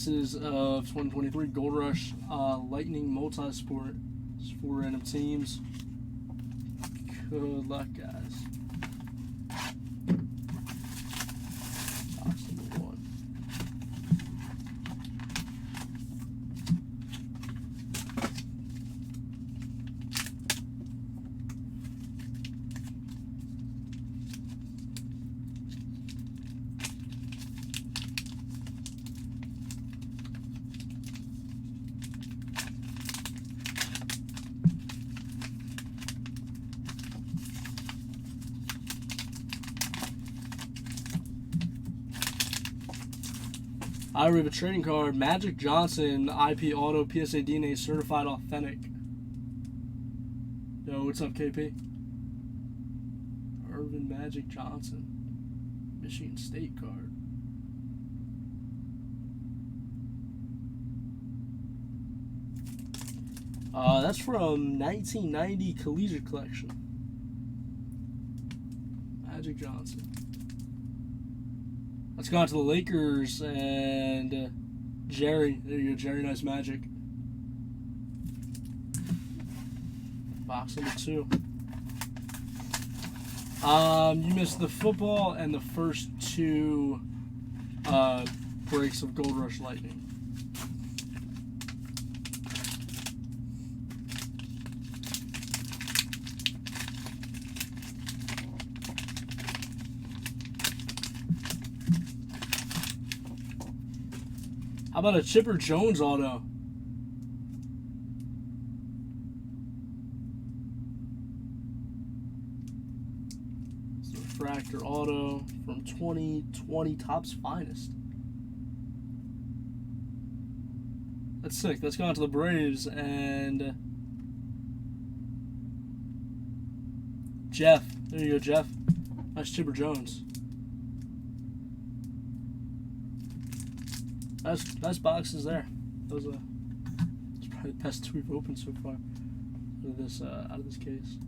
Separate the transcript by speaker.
Speaker 1: This is of 2023 Gold Rush Lightning Multisport. It's 4 random teams. Good luck, guys. Box number 1. I have a trading card, Magic Johnson, IP Auto, PSA DNA, Certified Authentic. Yo, what's up, KP? Irvin Magic Johnson, Michigan State card. That's from 1990 Collegiate Collection. Magic Johnson. Let's go on to the Lakers and Jerry. There you go, Jerry. Nice Magic. Box number 2. You missed the football and the first 2 breaks of Gold Rush Lightning. How about a Chipper Jones auto? It's a refractor auto from 2020 Topps Finest. That's sick. Let's go on to the Braves and Jeff. There you go, Jeff. Nice Chipper Jones. Nice boxes there. Those it's probably the best 2 we've opened so far out of this case.